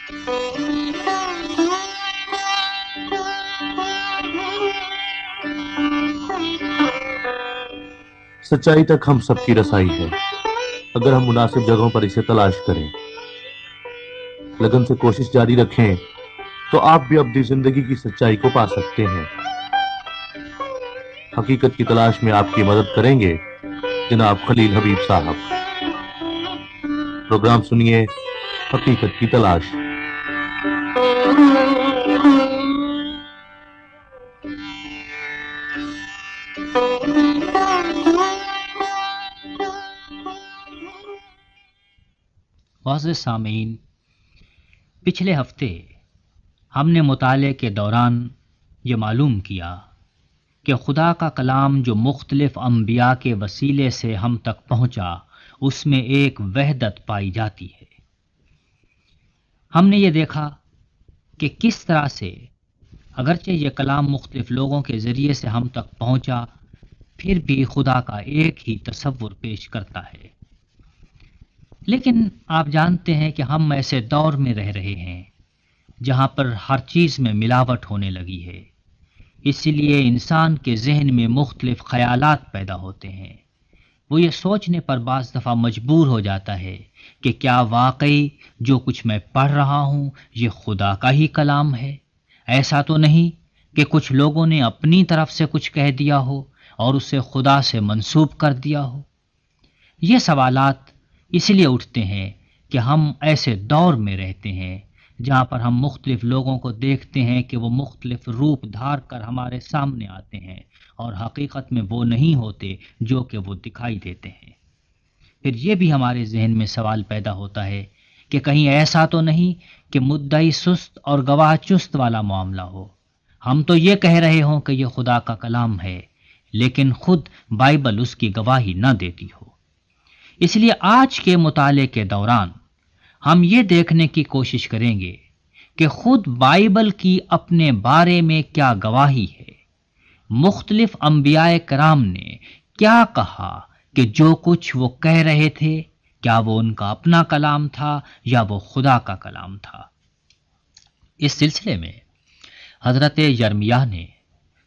سچائی تک ہم سب کی رسائی ہے اگر ہم مناسب جگہوں پر اسے تلاش کریں، لگن سے کوشش جاری رکھیں تو آپ بھی اپنی زندگی کی سچائی کو پا سکتے ہیں۔ حقیقت کی تلاش میں آپ کی مدد کریں گے جناب خلیل حبیب صاحب۔ پروگرام سنیے حقیقت کی تلاش۔ معزز سامعین، پچھلے ہفتے ہم نے مطالعے کے دوران یہ معلوم کیا کہ خدا کا کلام جو مختلف انبیاء کے وسیلے سے ہم تک پہنچا، اس میں ایک وحدت پائی جاتی ہے۔ ہم نے یہ دیکھا کہ کس طرح سے اگرچہ یہ کلام مختلف لوگوں کے ذریعے سے ہم تک پہنچا، پھر بھی خدا کا ایک ہی تصور پیش کرتا ہے۔ لیکن آپ جانتے ہیں کہ ہم ایسے دور میں رہ رہے ہیں جہاں پر ہر چیز میں ملاوٹ ہونے لگی ہے، اس لیے انسان کے ذہن میں مختلف خیالات پیدا ہوتے ہیں۔ وہ یہ سوچنے پر بعض دفعہ مجبور ہو جاتا ہے کہ کیا واقعی جو کچھ میں پڑھ رہا ہوں یہ خدا کا ہی کلام ہے؟ ایسا تو نہیں کہ کچھ لوگوں نے اپنی طرف سے کچھ کہہ دیا ہو اور اسے خدا سے منسوب کر دیا ہو؟ یہ سوالات اس لیے اٹھتے ہیں کہ ہم ایسے دور میں رہتے ہیں جہاں پر ہم مختلف لوگوں کو دیکھتے ہیں کہ وہ مختلف روپ دھار کر ہمارے سامنے آتے ہیں اور حقیقت میں وہ نہیں ہوتے جو کہ وہ دکھائی دیتے ہیں۔ پھر یہ بھی ہمارے ذہن میں سوال پیدا ہوتا ہے کہ کہیں ایسا تو نہیں کہ مدعی سست اور گواہ چست والا معاملہ ہو۔ ہم تو یہ کہہ رہے ہوں کہ یہ خدا کا کلام ہے، لیکن خود بائبل اس کی گواہی نہ دیتی ہو۔ اس لیے آج کے مطالعے کے دوران ہم یہ دیکھنے کی کوشش کریں گے کہ خود بائبل کی اپنے بارے میں کیا گواہی ہے، مختلف انبیاء کرام نے کیا کہا، کہ جو کچھ وہ کہہ رہے تھے کیا وہ ان کا اپنا کلام تھا یا وہ خدا کا کلام تھا۔ اس سلسلے میں حضرت یرمیاہ نے،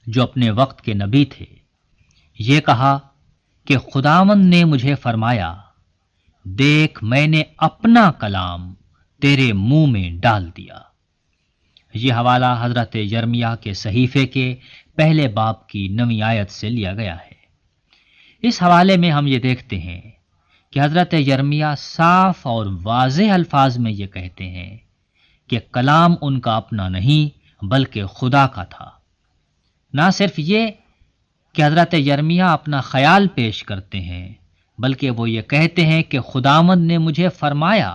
جو اپنے وقت کے نبی تھے، یہ کہا کہ خداوند نے مجھے فرمایا، دیکھ میں نے اپنا کلام تیرے منہ میں ڈال دیا۔ یہ حوالہ حضرت یرمیاہ کے صحیفے کے پہلے باب کی 9 آیت سے لیا گیا ہے۔ اس حوالے میں ہم یہ دیکھتے ہیں کہ حضرت یرمیاہ صاف اور واضح الفاظ میں یہ کہتے ہیں کہ کلام ان کا اپنا نہیں بلکہ خدا کا تھا۔ نہ صرف یہ کہ حضرت یرمیاہ اپنا خیال پیش کرتے ہیں، بلکہ وہ یہ کہتے ہیں کہ خداوند نے مجھے فرمایا،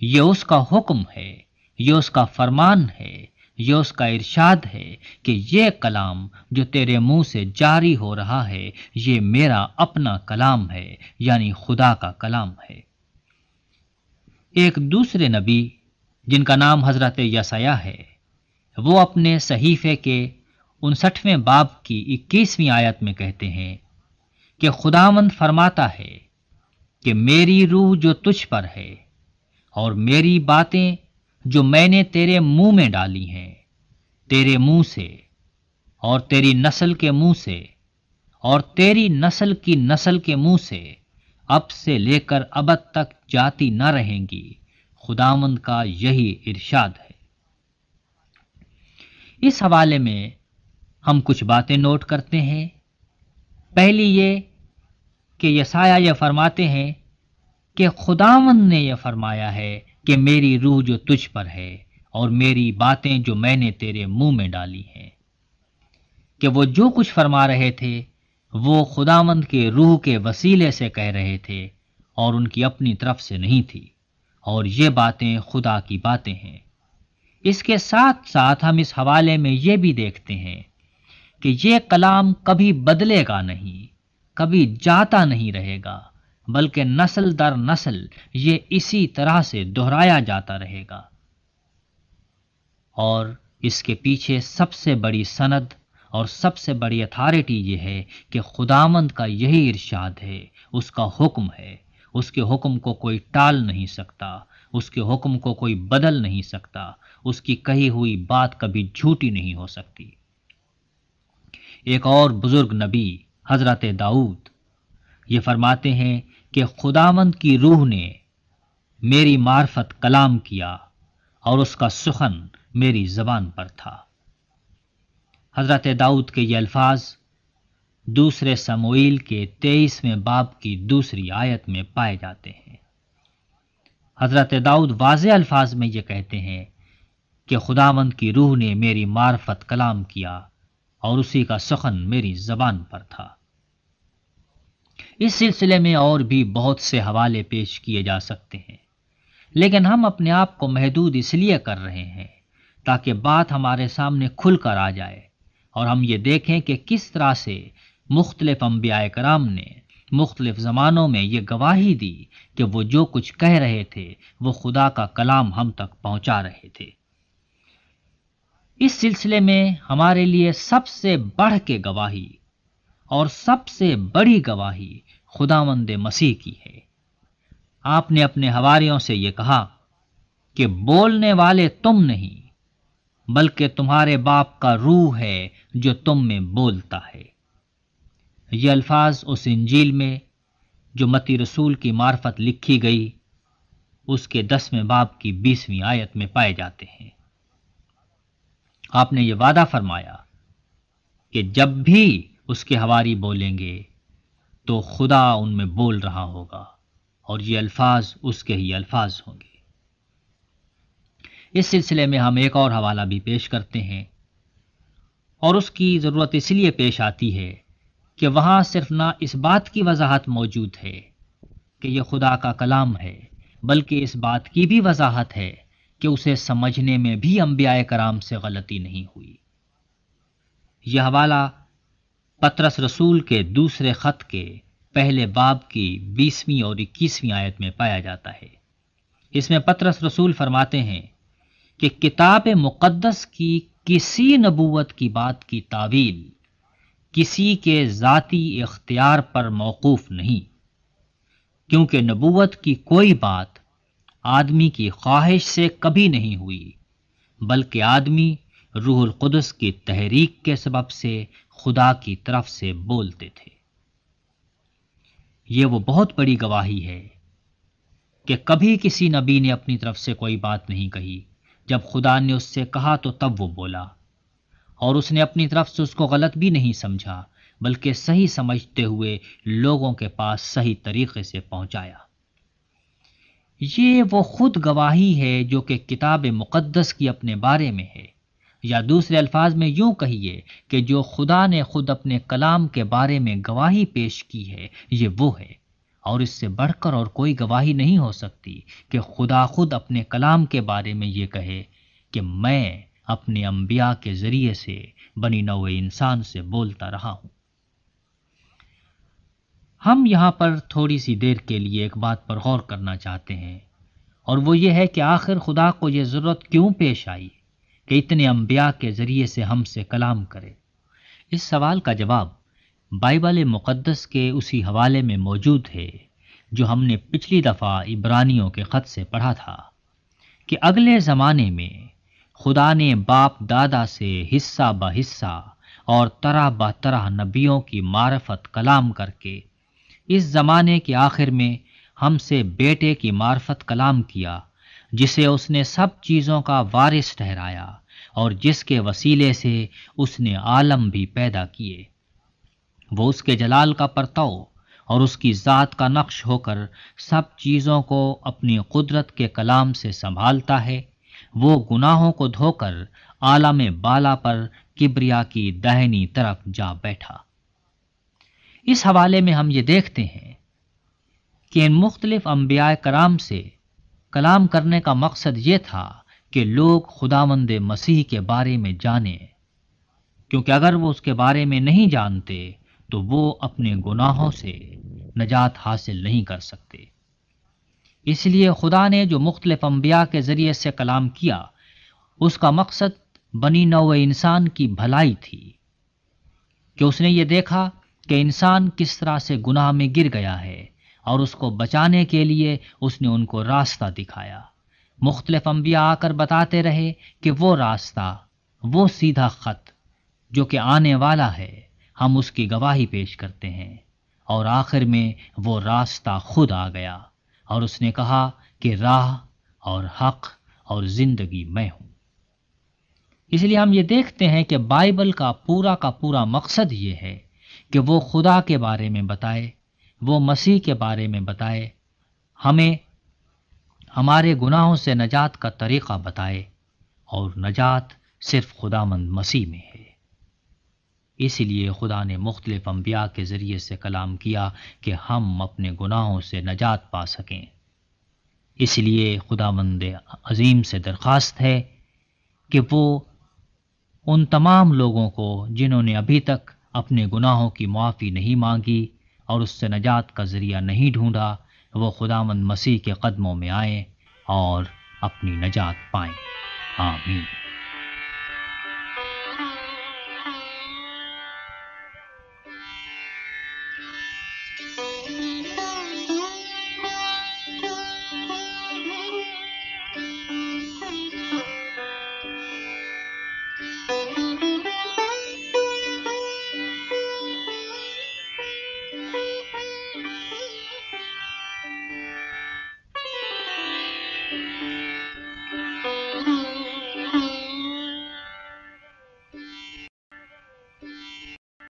یہ اس کا حکم ہے، یہ اس کا فرمان ہے، یہ اس کا ارشاد ہے کہ یہ کلام جو تیرے منہ سے جاری ہو رہا ہے یہ میرا اپنا کلام ہے، یعنی خدا کا کلام ہے۔ ایک دوسرے نبی جن کا نام حضرت یسایہ ہے، وہ اپنے صحیفے کے 59ویں باب کی 21ویں آیت میں کہتے ہیں کہ خداوند فرماتا ہے کہ میری روح جو تجھ پر ہے اور میری باتیں جو میں نے تیرے منہ میں ڈالی ہیں، تیرے منہ سے اور تیری نسل کے منہ سے اور تیری نسل کی نسل کے منہ سے اب سے لے کر ابد تک جاتی نہ رہیں گی، خداوند کا یہی ارشاد ہے۔ اس حوالے میں ہم کچھ باتیں نوٹ کرتے ہیں۔ پہلی یہ کہ یسایہ یہ فرماتے ہیں کہ خداوند نے یہ فرمایا ہے کہ میری روح جو تجھ پر ہے اور میری باتیں جو میں نے تیرے منہ میں ڈالی ہیں، کہ وہ جو کچھ فرما رہے تھے وہ خداوند کے روح کے وسیلے سے کہہ رہے تھے اور ان کی اپنی طرف سے نہیں تھی، اور یہ باتیں خدا کی باتیں ہیں۔ اس کے ساتھ ساتھ ہم اس حوالے میں یہ بھی دیکھتے ہیں کہ یہ کلام کبھی بدلے گا نہیں، کبھی جاتا نہیں رہے گا، بلکہ نسل در نسل یہ اسی طرح سے دہرایا جاتا رہے گا۔ اور اس کے پیچھے سب سے بڑی سند اور سب سے بڑی اتھارٹی یہ ہے کہ خداوند کا یہی ارشاد ہے، اس کا حکم ہے، اس کے حکم کو کوئی ٹال نہیں سکتا، اس کے حکم کو کوئی بدل نہیں سکتا، اس کی کہی ہوئی بات کبھی جھوٹی نہیں ہو سکتی۔ ایک اور بزرگ نبی حضرت داؤد یہ فرماتے ہیں کہ خداوند کی روح نے میری معرفت کلام کیا اور اس کا سخن میری زبان پر تھا۔ حضرت داؤد کے یہ الفاظ دوسرے سموئیل کے 23ویں باب کی دوسری آیت میں پائے جاتے ہیں۔ حضرت داؤد واضح الفاظ میں یہ کہتے ہیں کہ خداوند کی روح نے میری معرفت کلام کیا اور اسی کا سخن میری زبان پر تھا۔ اس سلسلے میں اور بھی بہت سے حوالے پیش کیے جا سکتے ہیں، لیکن ہم اپنے آپ کو محدود اس لیے کر رہے ہیں تاکہ بات ہمارے سامنے کھل کر آ جائے اور ہم یہ دیکھیں کہ کس طرح سے مختلف انبیاء کرام نے مختلف زمانوں میں یہ گواہی دی کہ وہ جو کچھ کہہ رہے تھے وہ خدا کا کلام ہم تک پہنچا رہے تھے۔ اس سلسلے میں ہمارے لیے سب سے بڑھ کے گواہی اور سب سے بڑی گواہی خداوند مسیح کی ہے۔ آپ نے اپنے حواریوں سے یہ کہا کہ بولنے والے تم نہیں بلکہ تمہارے باپ کا روح ہے جو تم میں بولتا ہے۔ یہ الفاظ اس انجیل میں جو متی رسول کی معرفت لکھی گئی اس کے 10ویں باب کی 20ویں آیت میں پائے جاتے ہیں۔ آپ نے یہ وعدہ فرمایا کہ جب بھی اس کے حواری بولیں گے تو خدا ان میں بول رہا ہوگا اور یہ الفاظ اس کے ہی الفاظ ہوں گے۔ اس سلسلے میں ہم ایک اور حوالہ بھی پیش کرتے ہیں، اور اس کی ضرورت اس لیے پیش آتی ہے کہ وہاں صرف نہ اس بات کی وضاحت موجود ہے کہ یہ خدا کا کلام ہے، بلکہ اس بات کی بھی وضاحت ہے کہ اسے سمجھنے میں بھی انبیاء کرام سے غلطی نہیں ہوئی۔ یہ حوالہ پطرس رسول کے دوسرے خط کے پہلے باب کی 20ویں اور 21ویں آیت میں پایا جاتا ہے۔ اس میں پطرس رسول فرماتے ہیں کہ کتاب مقدس کی کسی نبوت کی بات کی تعویل کسی کے ذاتی اختیار پر موقوف نہیں، کیونکہ نبوت کی کوئی بات آدمی کی خواہش سے کبھی نہیں ہوئی، بلکہ آدمی روح القدس کی تحریک کے سبب سے خدا کی طرف سے بولتے تھے۔ یہ وہ بہت بڑی گواہی ہے کہ کبھی کسی نبی نے اپنی طرف سے کوئی بات نہیں کہی، جب خدا نے اس سے کہا تو تب وہ بولا، اور اس نے اپنی طرف سے اس کو غلط بھی نہیں سمجھا بلکہ صحیح سمجھتے ہوئے لوگوں کے پاس صحیح طریقے سے پہنچایا۔ یہ وہ خود گواہی ہے جو کہ کتاب مقدس کی اپنے بارے میں ہے، یا دوسرے الفاظ میں یوں کہیے کہ جو خدا نے خود اپنے کلام کے بارے میں گواہی پیش کی ہے یہ وہ ہے، اور اس سے بڑھ کر اور کوئی گواہی نہیں ہو سکتی کہ خدا خود اپنے کلام کے بارے میں یہ کہے کہ میں اپنے انبیاء کے ذریعے سے بنی نوع انسان سے بولتا رہا ہوں۔ ہم یہاں پر تھوڑی سی دیر کے لیے ایک بات پر غور کرنا چاہتے ہیں، اور وہ یہ ہے کہ آخر خدا کو یہ ضرورت کیوں پیش آئی کہ اتنے انبیاء کے ذریعے سے ہم سے کلام کرے؟ اس سوال کا جواب بائبل مقدس کے اسی حوالے میں موجود ہے جو ہم نے پچھلی دفعہ عبرانیوں کے خط سے پڑھا تھا کہ اگلے زمانے میں خدا نے باپ دادا سے حصہ بہ حصہ اور طرح بہ طرح نبیوں کی معرفت کلام کر کے اس زمانے کے آخر میں ہم سے بیٹے کی معرفت کلام کیا، جسے اس نے سب چیزوں کا وارث ٹھہرایا اور جس کے وسیلے سے اس نے عالم بھی پیدا کیے۔ وہ اس کے جلال کا پرتو اور اس کی ذات کا نقش ہو کر سب چیزوں کو اپنی قدرت کے کلام سے سنبھالتا ہے۔ وہ گناہوں کو دھو کر عالم بالا پر کبریا کی داہنی طرف جا بیٹھا۔ اس حوالے میں ہم یہ دیکھتے ہیں کہ ان مختلف انبیاء کرام سے کلام کرنے کا مقصد یہ تھا کہ لوگ خداوند مسیح کے بارے میں جانیں، کیونکہ اگر وہ اس کے بارے میں نہیں جانتے تو وہ اپنے گناہوں سے نجات حاصل نہیں کر سکتے۔ اس لیے خدا نے جو مختلف انبیاء کے ذریعے سے کلام کیا اس کا مقصد بنی نوع انسان کی بھلائی تھی، کہ اس نے یہ دیکھا کہ انسان کس طرح سے گناہ میں گر گیا ہے اور اس کو بچانے کے لیے اس نے ان کو راستہ دکھایا۔ مختلف انبیاء آ کر بتاتے رہے کہ وہ راستہ، وہ سیدھا خط جو کہ آنے والا ہے، ہم اس کی گواہی پیش کرتے ہیں۔ اور آخر میں وہ راستہ خود آ گیا اور اس نے کہا کہ راہ اور حق اور زندگی میں ہوں۔ اس لیے ہم یہ دیکھتے ہیں کہ بائبل کا پورا مقصد یہ ہے کہ وہ خدا کے بارے میں بتائے، وہ مسیح کے بارے میں بتائے، ہمیں ہمارے گناہوں سے نجات کا طریقہ بتائے، اور نجات صرف خداوند مسیح میں ہے۔ اس لیے خدا نے مختلف انبیاء کے ذریعے سے کلام کیا کہ ہم اپنے گناہوں سے نجات پا سکیں۔ اس لیے خداوند عظیم سے درخواست ہے کہ وہ ان تمام لوگوں کو جنہوں نے ابھی تک اپنے گناہوں کی معافی نہیں مانگی اور اس سے نجات کا ذریعہ نہیں ڈھونڈا، وہ خداوند مسیح کے قدموں میں آئیں اور اپنی نجات پائیں۔ آمین۔